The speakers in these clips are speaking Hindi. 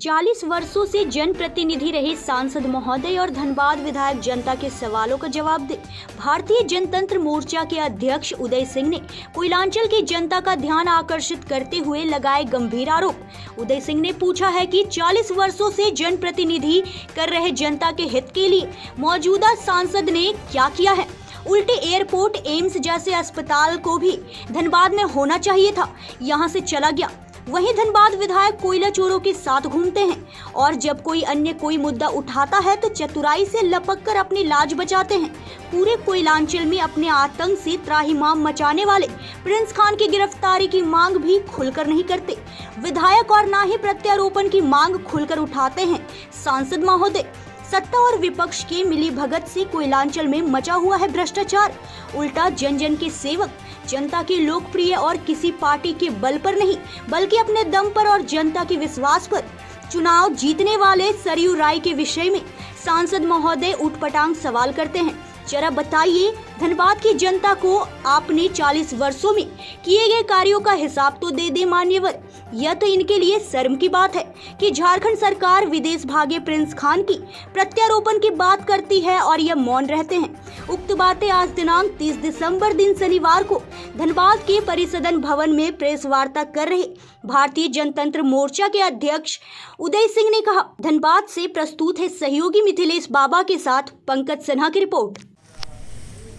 40 वर्षों से जनप्रतिनिधि रहे सांसद महोदय और धनबाद विधायक जनता के सवालों का जवाब दे भारतीय जनतंत्र मोर्चा के अध्यक्ष उदय सिंह ने कोयलांचल की जनता का ध्यान आकर्षित करते हुए लगाए गंभीर आरोप। उदय सिंह ने पूछा है कि 40 वर्षों से जनप्रतिनिधि कर रहे जनता के हित के लिए मौजूदा सांसद ने क्या किया है। उल्टे एयरपोर्ट, एम्स जैसे अस्पताल को भी धनबाद में होना चाहिए था, यहाँ से चला गया। वहीं धनबाद विधायक कोयला चोरों के साथ घूमते हैं और जब कोई मुद्दा उठाता है तो चतुराई से लपक कर अपनी लाज बचाते हैं। पूरे कोयलांचल में अपने आतंक से त्राहिमाम मचाने वाले प्रिंस खान की गिरफ्तारी की मांग भी खुलकर नहीं करते विधायक और ना ही प्रत्यारोपण की मांग खुलकर उठाते हैं सांसद महोदय। सत्ता और विपक्ष के मिली भगत से कोयलांचल में मचा हुआ है भ्रष्टाचार। उल्टा जन जन के सेवक, जनता के लोकप्रिय और किसी पार्टी के बल पर नहीं बल्कि अपने दम पर और जनता के विश्वास पर चुनाव जीतने वाले सरयू राय के विषय में सांसद महोदय उठपटांग सवाल करते हैं। जरा बताइए, धनबाद की जनता को आपने 40 वर्षों में किए गए कार्यों का हिसाब तो दे दे मान्यवर। यह तो इनके लिए शर्म की बात है कि झारखंड सरकार विदेश भागे प्रिंस खान की प्रत्यारोपण की बात करती है और यह मौन रहते हैं। उक्त बातें आज दिनांक 30 दिसंबर दिन शनिवार को धनबाद के परिसदन भवन में प्रेस वार्ता कर रहे भारतीय जनतंत्र मोर्चा के अध्यक्ष उदय सिंह ने कहा। धनबाद से प्रस्तुत है सहयोगी मिथिलेश बाबा के साथ पंकज सिन्हा की रिपोर्ट।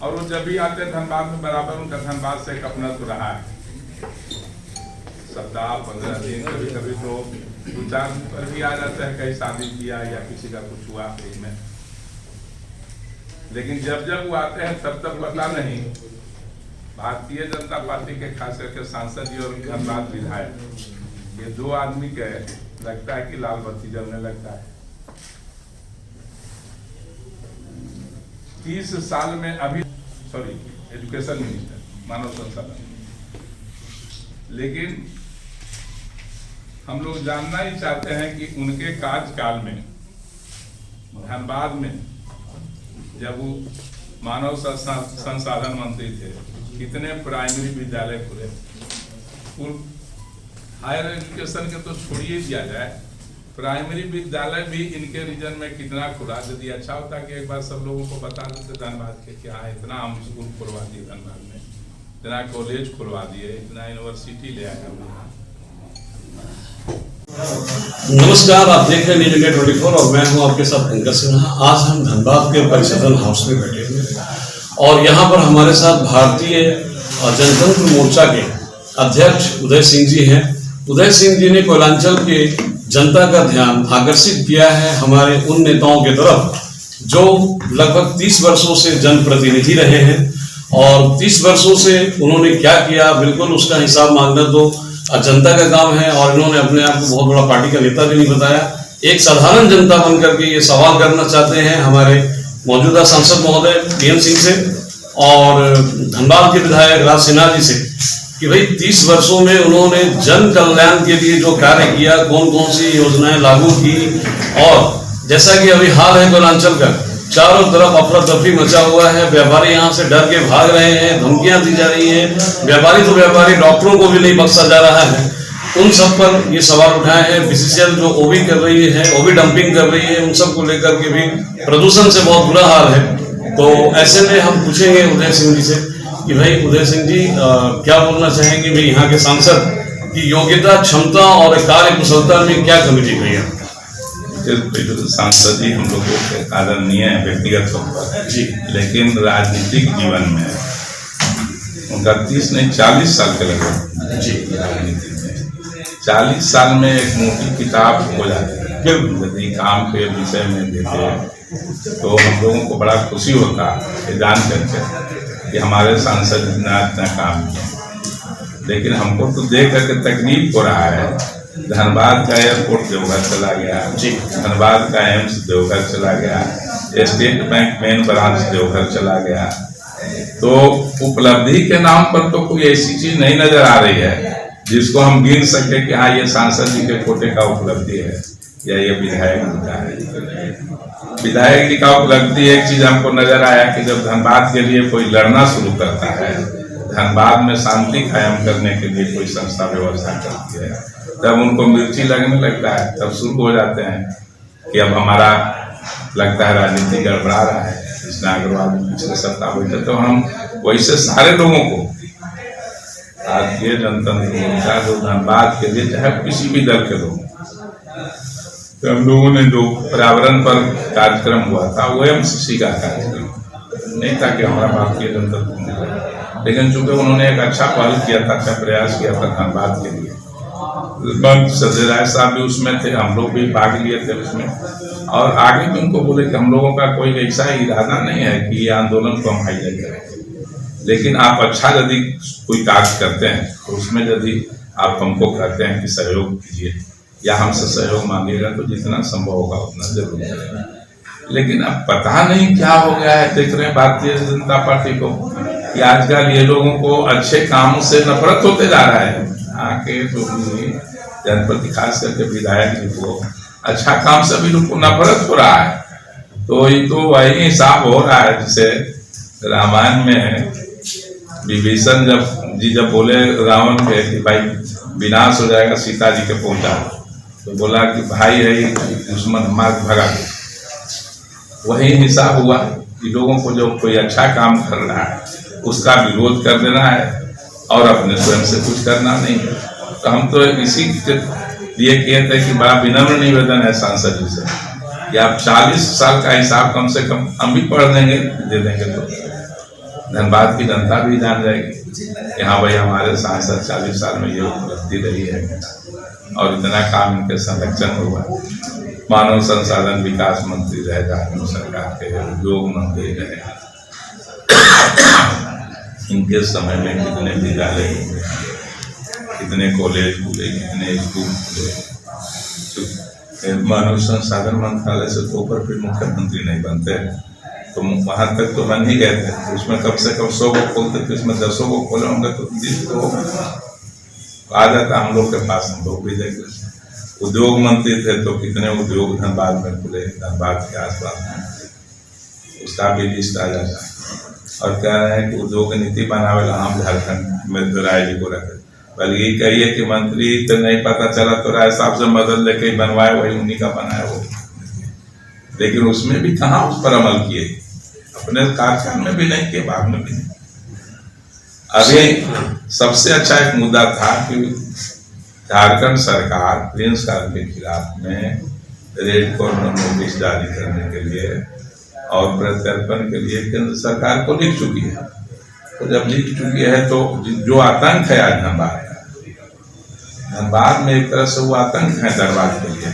और वो जब भी आते हैं धनबाद में बराबर उनका धनबाद से एक अपना तो रहा है। सप्ताह 15 दिन कभी कभी तो 2-4 दिन पर भी आ जाता है, कहीं शादी किया या किसी का कुछ हुआ में। लेकिन जब जब वो आते हैं तब तक पता नहीं भारतीय जनता पार्टी के खास करके सांसद जी और धनबाद विधायक, ये दो आदमी के लगता है कि लाल बत्ती जलने लगता है। 30 साल में अभी एजुकेशन मिनिस्टर, मानव संसाधन, लेकिन हम लोग जानना ही चाहते हैं कि उनके कार्यकाल में धनबाद में जब वो मानव संसाधन मंत्री थे, कितने प्राइमरी विद्यालय खुले। हायर एजुकेशन के तो छोड़िए दिया जाए, प्राइमरी विद्यालय भी इनके रीजन में कितना खुला। यदि अच्छा होता कि एक बार सब लोगों को बता देते धनबाद के क्या है, इतना हम स्कूल खुलवा दिए धनबाद में, इतना कॉलेज खुलवा दिए, इतना यूनिवर्सिटी ले आए हम। नमस्कार, आप देख रहे हैं न्यूज़ इंडिया 24 और मैं हूं आपके साथ पंकज सिन्हा। आज हम धनबाद के परिसदन हाउस में बैठे हुए हैं और यहाँ पर हमारे साथ भारतीय जनतंत्र मोर्चा के अध्यक्ष उदय सिंह जी हैं। उदय सिंह जी ने कोयलांचल के जनता का ध्यान आकर्षित किया है हमारे उन नेताओं की तरफ जो लगभग 30 वर्षों से जनप्रतिनिधि रहे हैं और 30 वर्षों से उन्होंने क्या किया, बिल्कुल उसका हिसाब मांगना तो जनता का काम है। और इन्होंने अपने आप को बहुत बड़ा पार्टी का नेता भी नहीं बताया, एक साधारण जनता बनकर के ये सवाल करना चाहते हैं हमारे मौजूदा सांसद महोदय PM सिंह से और धनबाद के विधायक राज सिन्हा जी से कि भाई 30 वर्षों में उन्होंने जन कल्याण के लिए जो कार्य किया, कौन कौन सी योजनाएं लागू की। और जैसा कि अभी हाल है कोयलांचल का, चारों तरफ अफरा तफरी मचा हुआ है, व्यापारी यहाँ से डर के भाग रहे हैं, धमकियां दी जा रही हैं। व्यापारी तो व्यापारी, डॉक्टरों को भी नहीं बख्शा जा रहा है। उन सब पर ये सवाल उठाए हैं। BCCL जो OB कर रही है, OB डंपिंग कर रही है, उन सब को लेकर के भी प्रदूषण से बहुत बुरा हाल है। तो ऐसे में हम पूछेंगे उदय सिंह जी से कि भाई उदय सिंह जी क्या बोलना चाहेंगे, भाई यहाँ के सांसद की योग्यता, क्षमता और कार्य कुशलता में क्या कमी दिख रही है। सांसद जी हम लोगों के आदरणीय है व्यक्तिगत तौर पर जी, लेकिन राजनीतिक जीवन में उनका 30 नहीं 40 साल के लगे जी। राजनीति में 40 साल में एक मोटी किताब हो जाती है यदि काम के विषय में देते तो हम लोगों को बड़ा खुशी होता है जान करके कि हमारे सांसद इतना काम किया। लेकिन हमको तो देख करके तकलीफ हो रहा है। धनबाद का एयरपोर्ट देवघर चला गया जी, धनबाद का एम्स देवघर चला गया, state bank main branch Deoghar चला गया। तो उपलब्धि के नाम पर तो कोई ऐसी चीज नहीं नजर आ रही है जिसको हम गिन सके कि हाँ ये सांसद जी के कोटे का उपलब्धि है या ये विधायक जी का है। विधायक जी का उपलब्धि एक चीज हमको नजर आया कि जब धनबाद के लिए कोई लड़ना शुरू करता है धनबाद में शांति कायम करने के लिए कोई संस्था व्यवस्था करती है, तब उनको मिर्ची लगने लगता है, तब शुरू हो जाते हैं कि अब हमारा लगता है राजनीति गड़बड़ा रहा है, कृष्णा अग्रवाल पिछले सप्ताह बैठे। तो हम वैसे सारे लोगों को भारतीय जनतंत्र मोर्चा जो धनबाद के लिए चाहे किसी भी दल के लोग, तो हम लोगों ने जो पर्यावरण पर कार्यक्रम हुआ था वो एमसीसी का कार्यक्रम नहीं था कि हमारा भारतीय जनतंत्र मोर्चा, लेकिन चूंकि उन्होंने एक अच्छा पहल किया था, अच्छा प्रयास किया था धनबाद के लिए, संजय राय साहब भी उसमें थे, हम लोग भी भाग लिए थे उसमें, और आगे भी उनको बोले कि हम लोगों का कोई ऐसा इरादा नहीं है कि ये आंदोलन को हम हाईलाइट करें, लेकिन आप अच्छा यदि कोई कार्य करते हैं तो उसमें यदि आप हमको कहते हैं कि सहयोग कीजिए या हमसे सहयोग मांगिएगा तो जितना संभव होगा उतना जरूर करेंगे। लेकिन अब पता नहीं क्या हो गया है, देख रहे हैं भारतीय जनता पार्टी को कि आजकल ये लोगों को अच्छे कामों से नफरत होते जा रहा है। आके जो जनप्रति खास करके विधायक जी को अच्छा काम से भी लोग को नफरत हो रहा है। तो ये तो वही हिसाब हो रहा है जिसे रामायण में विभीषण जब बोले रावण के कि भाई विनाश हो जाएगा सीता जी के पहुंचा, तो बोला कि भाई है दुश्मन मार भगा दे। वही हिसाब हुआ कि लोगों को जो कोई अच्छा काम कर रहा है उसका विरोध कर देना है और अपने स्वयं से कुछ करना नहीं है। तो हम तो इसी के लिए किए थे कि बड़ा विनम्र निवेदन है सांसद जी से कि आप 40 साल का हिसाब कम से कम हम भी पढ़ देंगे, दे देंगे तो धनबाद की जनता भी जान जाएगी कि हाँ भाई हमारे सांसद 40 साल में ये उपलब्धि रही है और इतना काम इनके संरक्षण हुआ। मानव संसाधन विकास मंत्री रहे झारखंड सरकार के, उद्योग मंत्री रहे, इनके समय में कितने विद्यालय हुए, कितने कॉलेज खुले, कितने स्कूल खुले। मानव संसाधन मंत्रालय से तो ऊपर फिर मुख्यमंत्री नहीं बनते, तो वहां तक तो बन ही गए थे। उसमें कम से कम 100 को खोलते थे, इसमें 10 को खोले होंगे तो 30 तो आ जाता हम लोग के पास, हम लोग भी देख लेते। उद्योग मंत्री थे तो कितने उद्योग धनबाद में खुले, धनबाद के आसपास में, उसका भी लिस्ट आ जाता है। और कह रहे हैं कि उद्योग नीति बनावे हम झारखंड में तो राय जी को रखे, बल्कि ये कहिए कि मंत्री तो नहीं पता चला तो राय साहब से मदद लेके बनवाए, वही उन्हीं का बनाया वो। लेकिन उसमें भी कहाँ उस पर अमल किए, अपने कार्यकाल में भी नहीं किए, बाद में भी नहीं। अभी सबसे अच्छा एक मुद्दा था कि झारखंड सरकार प्रिंस काल के खिलाफ में रेड कॉर्नर नोटिस जारी करने के लिए और प्रत्यर्पण के लिए केंद्र सरकार को लिख चुकी है। तो जब लिख चुकी है तो जो आतंक है आज धनबाद में एक तरह से वो आतंक है धनबाद के लिए,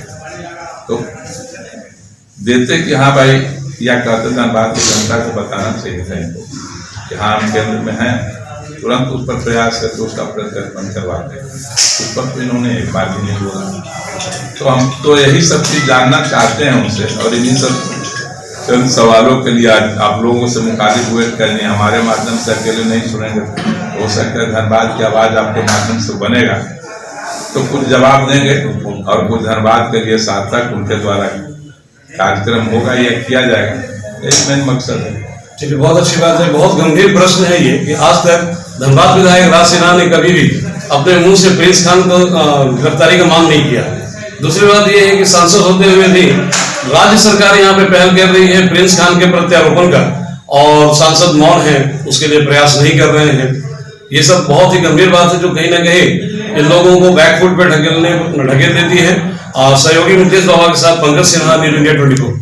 तो देते कि हाँ भाई, या कहते धनबाद की जनता को बताना चाहिए था इनको कि हाँ हम केंद्र में हैं, तुरंत उस पर प्रयास करके उसका प्रत्यर्पण करवाते। उस पर तो इन्होंने एक बार भी नहीं बोला। तो हम तो यही सब चीज जानना चाहते हैं उनसे, और इन्हीं सब चंद सवालों के लिए आज आप लोगों से मुखातिब हुए करने, हमारे माध्यम से अकेले नहीं सुनेंगे, हो सकता है धनबाद की आवाज आपके माध्यम से बनेगा तो कुछ जवाब देंगे और कुछ धनबाद के लिए सार्थक उनके द्वारा कार्यक्रम होगा या किया जाएगा, एक मेन मकसद है। ठीक है, बहुत अच्छी बात है। बहुत गंभीर प्रश्न है ये कि आज तक धनबाद विधायक राज सिन्हा ने कभी भी अपने मुंह से प्रिंस खान को गिरफ्तारी का मांग नहीं किया। दूसरी बात ये है कि सांसद होते हुए भी राज्य सरकार यहाँ पे पहल कर रही है प्रिंस खान के प्रत्यारोपण का, और सांसद मौन है, उसके लिए प्रयास नहीं कर रहे हैं। ये सब बहुत ही गंभीर बात है जो कहीं ना कहीं इन लोगों को बैकफुट पे ढकेल देती है। सहयोगी मुकेश बाबा के साथ पंकज सिन्हा, न्यूज़ इंडिया 24।